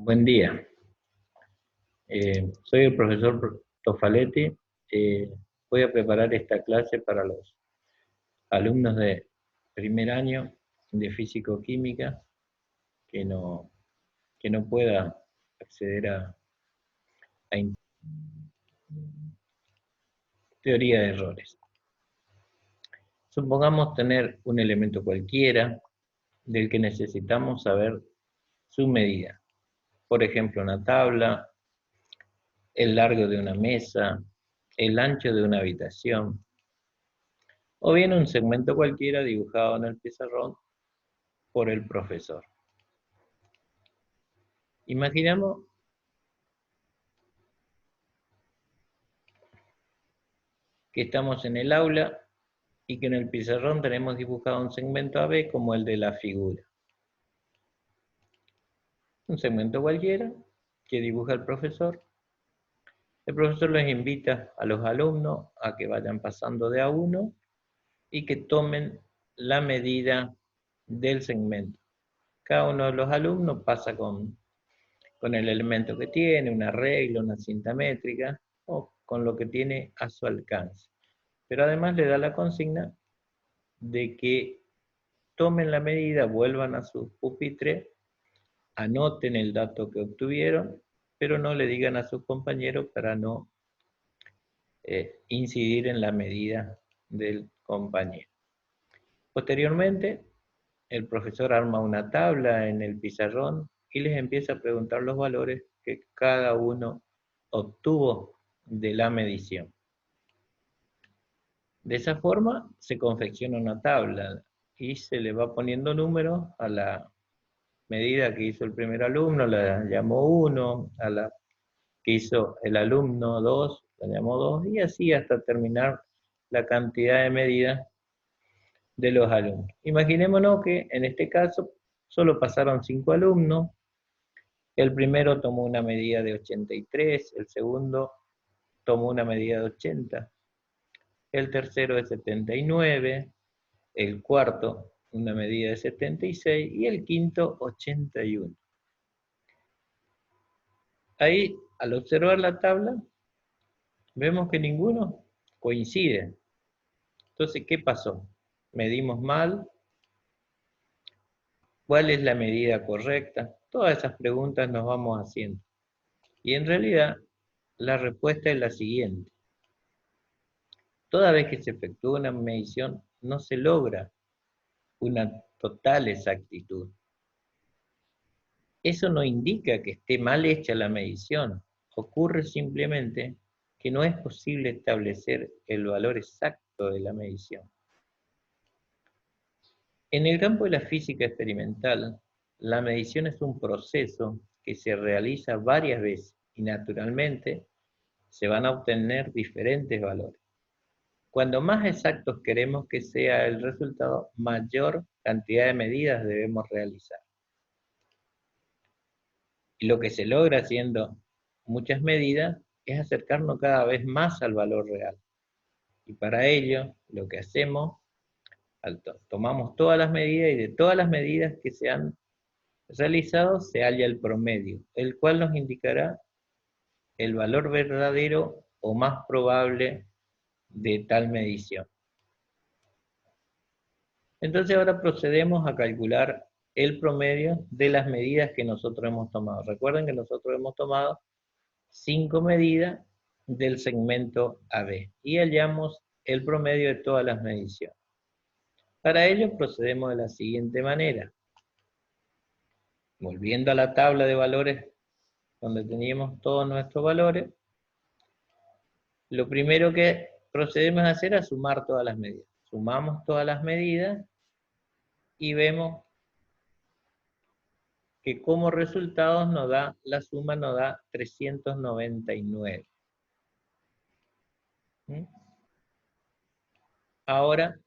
Buen día. Soy el profesor Tofaletti. Voy a preparar esta clase para los alumnos de primer año de Físico-Química que no pueda acceder a teoría de errores. Supongamos tener un elemento cualquiera del que necesitamos saber su medida. Por ejemplo, una tabla, el largo de una mesa, el ancho de una habitación, o bien un segmento cualquiera dibujado en el pizarrón por el profesor. Imaginamos que estamos en el aula y que en el pizarrón tenemos dibujado un segmento AB como el de la figura. Un segmento cualquiera que dibuja el profesor. El profesor les invita a los alumnos a que vayan pasando de a uno y que tomen la medida del segmento. Cada uno de los alumnos pasa con el elemento que tiene, una regla, una cinta métrica, o con lo que tiene a su alcance. Pero además le da la consigna de que tomen la medida, vuelvan a su pupitre, anoten el dato que obtuvieron, pero no le digan a sus compañeros para no incidir en la medida del compañero. Posteriormente, el profesor arma una tabla en el pizarrón y les empieza a preguntar los valores que cada uno obtuvo de la medición. De esa forma se confecciona una tabla y se le va poniendo números a la medida que hizo el primer alumno, la llamó 1, a la que hizo el alumno 2, la llamó 2, y así hasta terminar la cantidad de medidas de los alumnos. Imaginémonos que en este caso solo pasaron 5 alumnos. El primero tomó una medida de 83, el segundo tomó una medida de 80, el tercero de 79, el cuarto una medida de 76 y el quinto 81. Ahí, al observar la tabla, vemos que ninguno coincide. Entonces, ¿qué pasó? ¿Medimos mal? ¿Cuál es la medida correcta? Todas esas preguntas nos vamos haciendo. Y en realidad, la respuesta es la siguiente. Toda vez que se efectúa una medición, no se logra una total exactitud. Eso no indica que esté mal hecha la medición. Ocurre simplemente que no es posible establecer el valor exacto de la medición. En el campo de la física experimental, la medición es un proceso que se realiza varias veces y naturalmente se van a obtener diferentes valores. Cuando más exactos queremos que sea el resultado, mayor cantidad de medidas debemos realizar. Y lo que se logra haciendo muchas medidas es acercarnos cada vez más al valor real. Y para ello, lo que hacemos, tomamos todas las medidas y de todas las medidas que se han realizado se halla el promedio, el cual nos indicará el valor verdadero o más probable de tal medición. Entonces ahora procedemos a calcular el promedio de las medidas que nosotros hemos tomado. Recuerden que nosotros hemos tomado 5 medidas del segmento AB y hallamos el promedio de todas las mediciones. Para ello procedemos de la siguiente manera. Volviendo a la tabla de valores donde teníamos todos nuestros valores, lo primero que procedemos a hacer es sumar todas las medidas. Sumamos todas las medidas y vemos que como resultados la suma nos da 399. Ahora,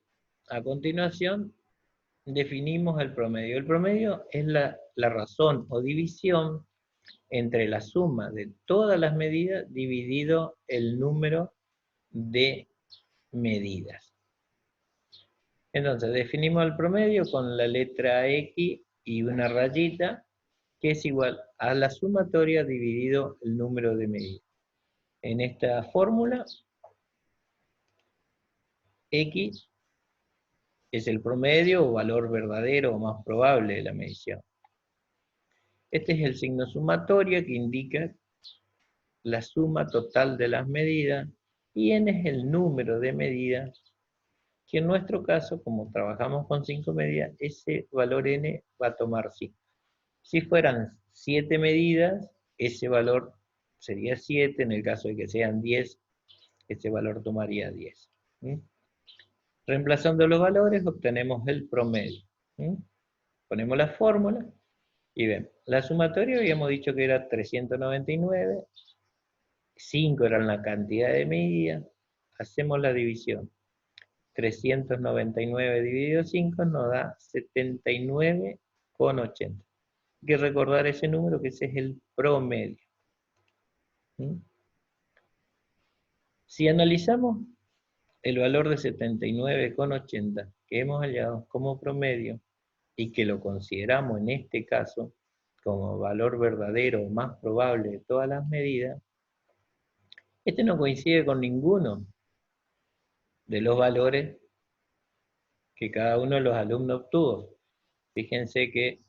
a continuación, definimos el promedio. El promedio es la razón o división entre la suma de todas las medidas dividido el número de medidas. Entonces, definimos el promedio con la letra X y una rayita, que es igual a la sumatoria dividido el número de medidas. En esta fórmula, X es el promedio o valor verdadero o más probable de la medición. Este es el signo sumatorio que indica la suma total de las medidas, y n es el número de medidas, que en nuestro caso, como trabajamos con 5 medidas, ese valor n va a tomar 5. Si fueran 7 medidas, ese valor sería 7, en el caso de que sean 10, ese valor tomaría 10. ¿Mm? Reemplazando los valores, obtenemos el promedio. ¿Mm? Ponemos la fórmula y vemos. La sumatoria habíamos dicho que era 399, 5 eran la cantidad de medidas, hacemos la división. 399 dividido 5 nos da 79,80. Hay que recordar ese número, que ese es el promedio. ¿Mm? Si analizamos el valor de 79,80 que hemos hallado como promedio y que lo consideramos en este caso como valor verdadero o más probable de todas las medidas, este no coincide con ninguno de los valores que cada uno de los alumnos obtuvo. Fíjense que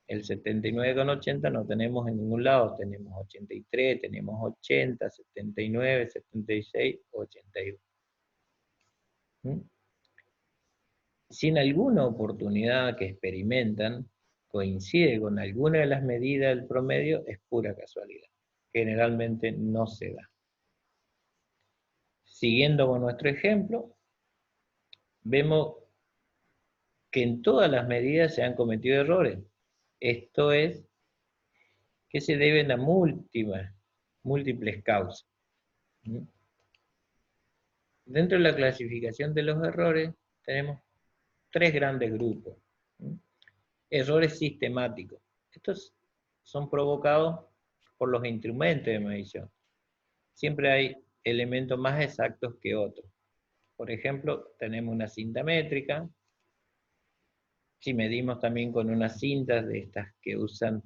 el 79,80 no tenemos en ningún lado, tenemos 83, tenemos 80, 79, 76, 81. ¿Mm? Si en alguna oportunidad que experimentan coincide con alguna de las medidas del promedio, es pura casualidad. Generalmente no se da. Siguiendo con nuestro ejemplo, vemos que en todas las medidas se han cometido errores. Esto es que se deben a múltiples causas. Dentro de la clasificación de los errores tenemos 3 grandes grupos. Errores sistemáticos. Estos son provocados por los instrumentos de medición. Siempre hay elementos más exactos que otros. Por ejemplo, tenemos una cinta métrica. Si medimos también con unas cintas de estas que usan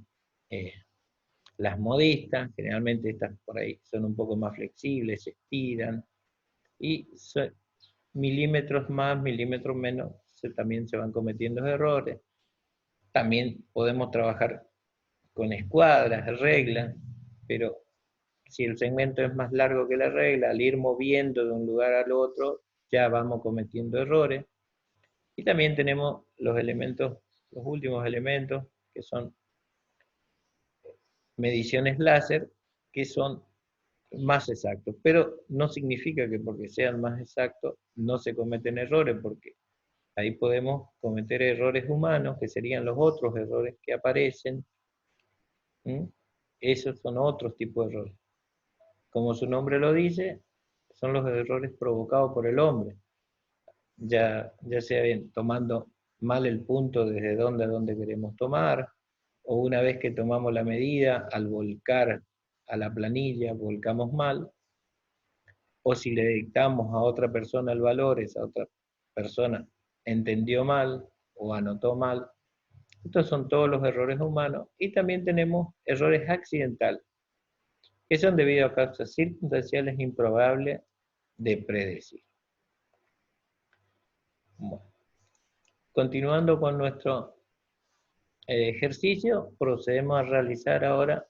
las modistas, generalmente estas por ahí son un poco más flexibles, se estiran, y milímetros más, milímetros menos, también se van cometiendo errores. También podemos trabajar con escuadras, reglas, pero si el segmento es más largo que la regla, al ir moviendo de un lugar al otro, ya vamos cometiendo errores. Y también tenemos los elementos, los últimos elementos, que son mediciones láser, que son más exactos, pero no significa que porque sean más exactos no se cometen errores, porque ahí podemos cometer errores humanos, que serían los otros errores que aparecen. Esos son otros tipos de errores. Como su nombre lo dice, son los errores provocados por el hombre, ya sea bien tomando mal el punto desde donde a donde queremos tomar, o una vez que tomamos la medida, al volcar a la planilla, volcamos mal, o si le dictamos a otra persona el valor, esa otra persona entendió mal o anotó mal. Estos son todos los errores humanos, y también tenemos errores accidentales, que son debido a causas circunstanciales improbables de predecir. Bueno, continuando con nuestro ejercicio, procedemos a realizar ahora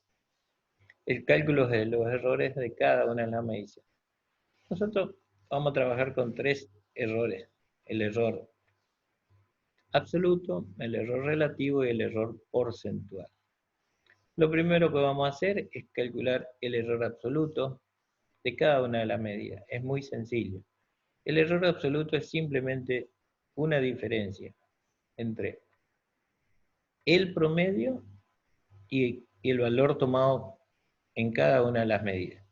el cálculo de los errores de cada una de las mediciones. Nosotros vamos a trabajar con 3 errores: el error absoluto, el error relativo y el error porcentual. Lo primero que vamos a hacer es calcular el error absoluto de cada una de las medidas. Es muy sencillo. El error absoluto es simplemente una diferencia entre el promedio y el valor tomado en cada una de las medidas.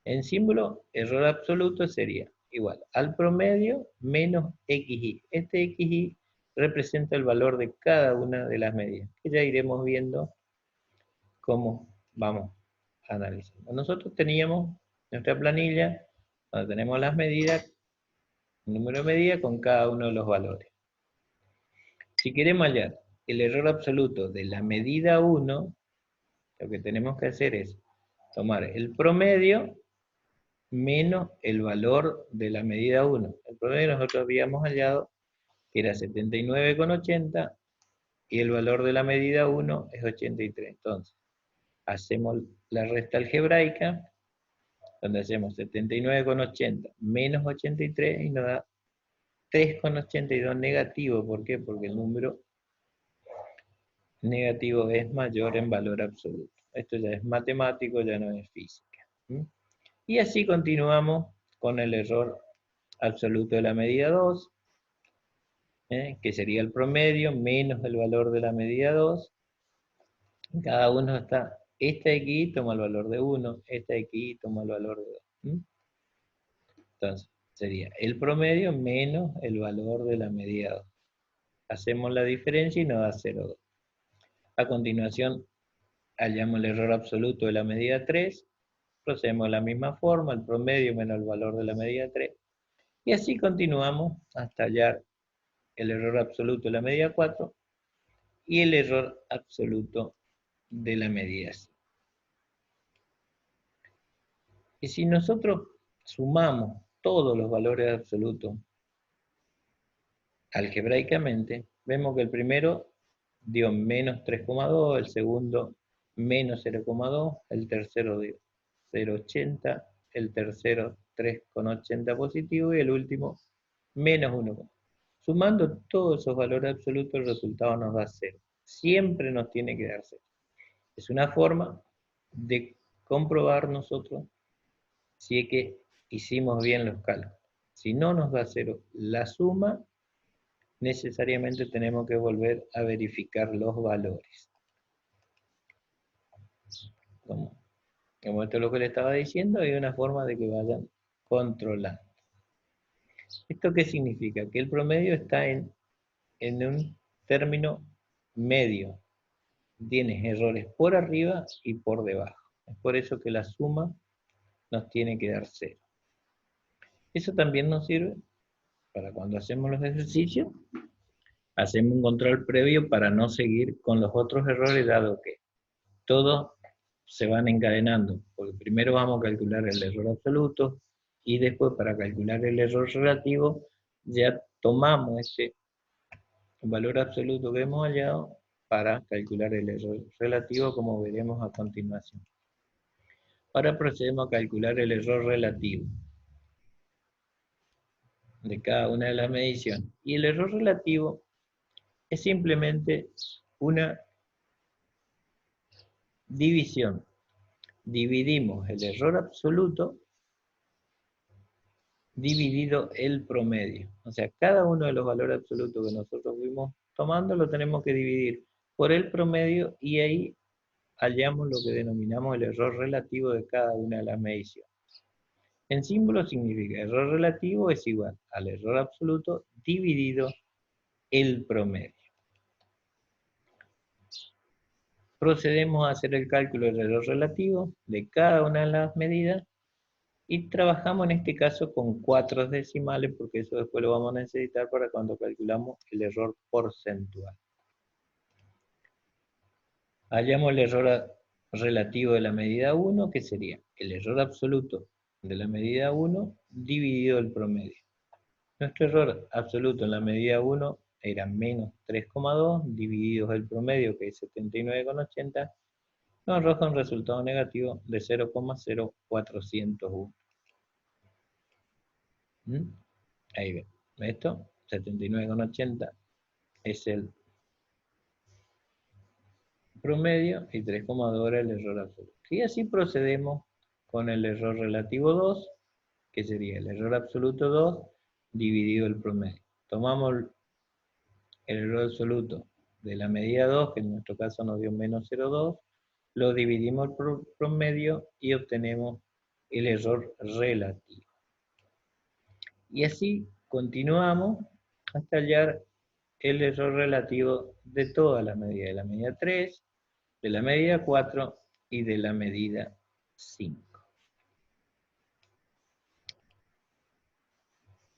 En símbolo, error absoluto sería igual al promedio menos xy. Este xy representa el valor de cada una de las medidas, que ya iremos viendo cómo vamos analizando. Nosotros teníamos nuestra planilla, donde tenemos las medidas, el número de medidas con cada uno de los valores. Si queremos hallar el error absoluto de la medida 1, lo que tenemos que hacer es tomar el promedio menos el valor de la medida 1. El promedio nosotros habíamos hallado que era 79,80 y el valor de la medida 1 es 83. Entonces, hacemos la resta algebraica, donde hacemos 79,80 menos 83 y nos da 3,82 negativo. ¿Por qué? Porque el número negativo es mayor en valor absoluto. Esto ya es matemático, ya no es física. Y así continuamos con el error absoluto de la medida 2, que sería el promedio menos el valor de la medida 2. Cada uno está, esta de aquí toma el valor de 1, esta de aquí toma el valor de 2. Entonces, sería el promedio menos el valor de la medida 2. Hacemos la diferencia y nos da 0,2. A continuación, hallamos el error absoluto de la medida 3, procedemos de la misma forma, el promedio menos el valor de la medida 3, y así continuamos hasta hallar el error absoluto de la medida 4 y el error absoluto de la medida 5. Y si nosotros sumamos todos los valores absolutos algebraicamente, vemos que el primero dio menos 3,2, el segundo menos 0,2, el tercero dio 0,80, el tercero 3,80 positivo y el último menos 1. Sumando todos esos valores absolutos, el resultado nos da 0. Siempre nos tiene que dar 0. Es una forma de comprobar nosotros si es que hicimos bien los cálculos. Si no nos da 0 la suma, necesariamente tenemos que volver a verificar los valores. Como esto es lo que le estaba diciendo, hay una forma de que vayan controlando. ¿Esto qué significa? Que el promedio está en un término medio. Tienes errores por arriba y por debajo. Es por eso que la suma nos tiene que dar 0. Eso también nos sirve para cuando hacemos los ejercicios, hacemos un control previo para no seguir con los otros errores, dado que todos se van encadenando. Porque primero vamos a calcular el error absoluto y después para calcular el error relativo ya tomamos ese valor absoluto que hemos hallado para calcular el error relativo, como veremos a continuación. Ahora procedemos a calcular el error relativo de cada una de las mediciones. Y el error relativo es simplemente una división. Dividimos el error absoluto dividido el promedio. O sea, cada uno de los valores absolutos que nosotros fuimos tomando lo tenemos que dividir por el promedio y ahí hallamos lo que denominamos el error relativo de cada una de las mediciones. En símbolo significa error relativo es igual al error absoluto dividido el promedio. Procedemos a hacer el cálculo del error relativo de cada una de las medidas y trabajamos en este caso con 4 decimales porque eso después lo vamos a necesitar para cuando calculamos el error porcentual. Hallamos el error relativo de la medida 1, que sería el error absoluto de la medida 1 dividido el promedio. Nuestro error absoluto en la medida 1 era menos 3,2 dividido el promedio, que es 79,80, nos arroja un resultado negativo de 0,0401. Ahí ven, esto, 79,80 es el promedio y 3,2 era el error absoluto. Y así procedemos con el error relativo 2, que sería el error absoluto 2 dividido el promedio. Tomamos el error absoluto de la medida 2, que en nuestro caso nos dio menos 0,2, lo dividimos por promedio y obtenemos el error relativo. Y así continuamos hasta hallar el error relativo de todas las medidas, de la medida 3, de la medida 4 y de la medida 5.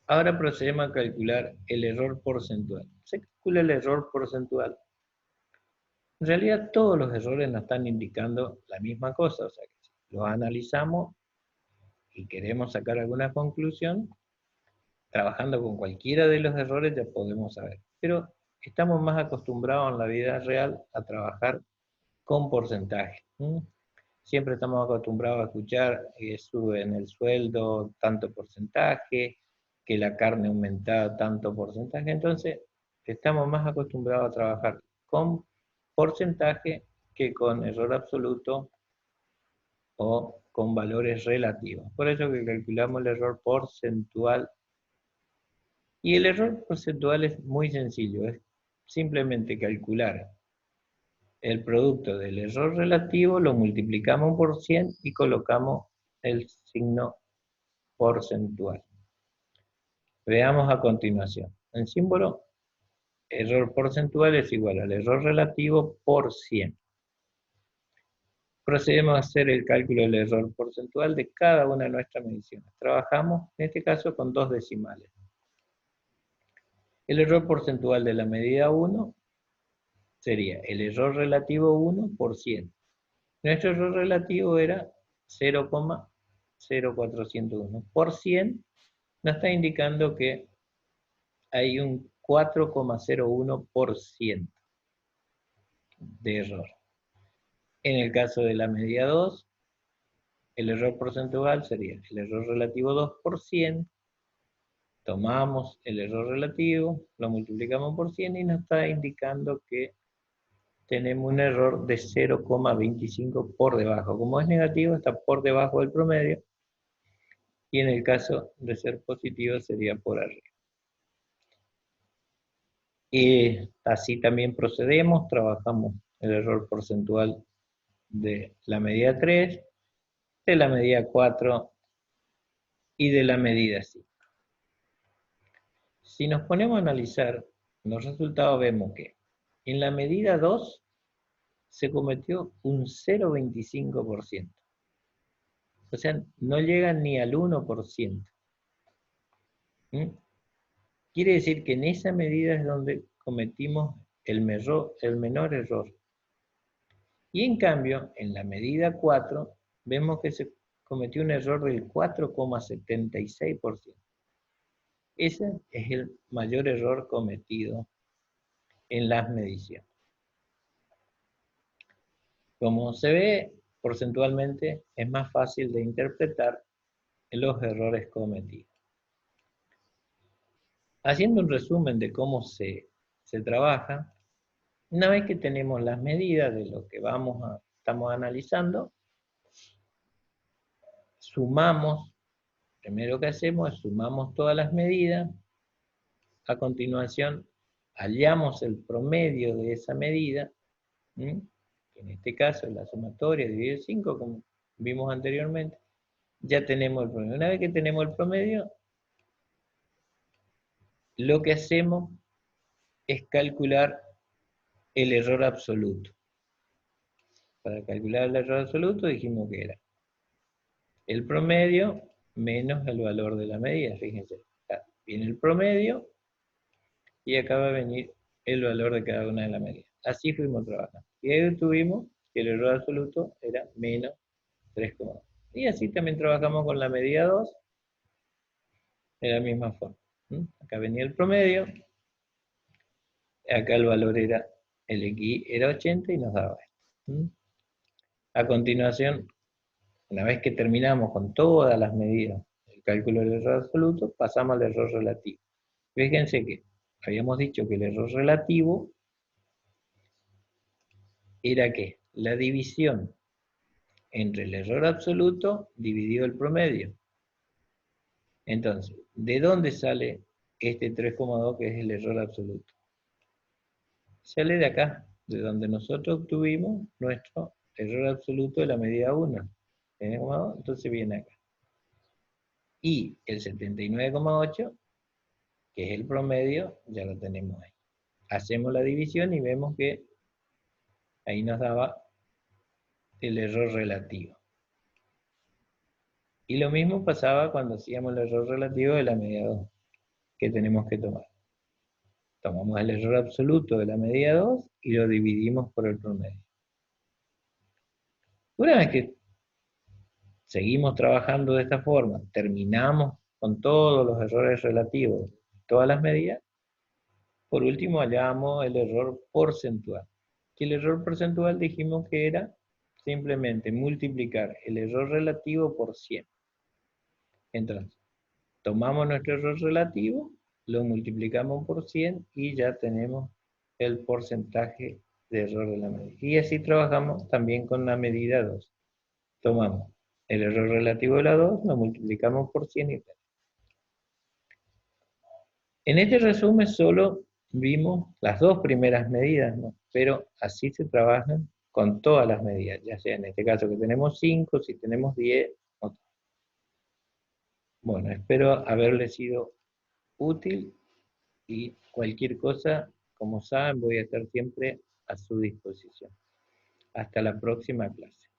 Ahora procedemos a calcular el error porcentual. Se calcula el error porcentual En realidad todos los errores nos están indicando la misma cosa, o sea que si los analizamos y queremos sacar alguna conclusión, trabajando con cualquiera de los errores ya podemos saber. Pero estamos más acostumbrados en la vida real a trabajar con porcentajes. Siempre estamos acostumbrados a escuchar que sube en el sueldo tanto porcentaje, que la carne aumentada tanto porcentaje. Entonces, estamos más acostumbrados a trabajar con porcentaje que con error absoluto o con valores relativos. Por eso que calculamos el error porcentual. Y el error porcentual es muy sencillo, es simplemente calcular el producto del error relativo, lo multiplicamos por 100 y colocamos el signo porcentual. Veamos a continuación. El símbolo error porcentual es igual al error relativo por 100. Procedemos a hacer el cálculo del error porcentual de cada una de nuestras mediciones. Trabajamos, en este caso, con 2 decimales. El error porcentual de la medida 1 sería el error relativo 1 por 100. Nuestro error relativo era 0,0401. Por 100 nos está indicando que hay un 4,01% de error. En el caso de la medida 2, el error porcentual sería el error relativo 2 por 100. Tomamos el error relativo, lo multiplicamos por 100 y nos está indicando que tenemos un error de 0,25 por debajo. Como es negativo, está por debajo del promedio. Y en el caso de ser positivo sería por arriba. Y así también procedemos, trabajamos el error porcentual de la medida 3, de la medida 4 y de la medida 5. Si nos ponemos a analizar los resultados, vemos que en la medida 2 se cometió un 0,25%. O sea, no llega ni al 1%. Quiere decir que en esa medida es donde cometimos el menor error. Y en cambio, en la medida 4, vemos que se cometió un error del 4,76%. Ese es el mayor error cometido en las mediciones. Como se ve, porcentualmente es más fácil de interpretar los errores cometidos. Haciendo un resumen de cómo se trabaja, una vez que tenemos las medidas de lo que estamos analizando, sumamos, primero que hacemos es sumamos todas las medidas, a continuación hallamos el promedio de esa medida, que en este caso es la sumatoria dividido 5, como vimos anteriormente, ya tenemos el promedio. Una vez que tenemos el promedio, lo que hacemos es calcular el error absoluto. Para calcular el error absoluto dijimos que era el promedio menos el valor de la medida. Fíjense, acá viene el promedio y acá va a venir el valor de cada una de las medidas. Así fuimos trabajando. Y ahí tuvimos que el error absoluto era menos 3,2. Y así también trabajamos con la medida 2 de la misma forma. Acá venía el promedio, acá el valor era, el X era 80 y nos daba esto. A continuación, una vez que terminamos con todas las medidas del cálculo del error absoluto, pasamos al error relativo. Fíjense que habíamos dicho que el error relativo era que la división entre el error absoluto dividido el promedio. Entonces, ¿de dónde sale este 3,2 que es el error absoluto? Sale de acá, de donde nosotros obtuvimos nuestro error absoluto de la medida 1. Entonces viene acá. Y el 79,8, que es el promedio, ya lo tenemos ahí. Hacemos la división y vemos que ahí nos daba el error relativo. Y lo mismo pasaba cuando hacíamos el error relativo de la medida 2, que tenemos que tomar. Tomamos el error absoluto de la medida 2 y lo dividimos por el promedio. Una vez que seguimos trabajando de esta forma, terminamos con todos los errores relativos, todas las medidas, por último hallamos el error porcentual. Que el error porcentual dijimos que era simplemente multiplicar el error relativo por 100. Entonces, tomamos nuestro error relativo, lo multiplicamos por 100 y ya tenemos el porcentaje de error de la medida. Y así trabajamos también con la medida 2. Tomamos el error relativo de la 2, lo multiplicamos por 100 y tal. En este resumen solo vimos las dos primeras medidas, ¿no? Pero así se trabajan con todas las medidas, ya sea en este caso que tenemos 5, si tenemos 10. Bueno, espero haberle sido útil y cualquier cosa, como saben, voy a estar siempre a su disposición. Hasta la próxima clase.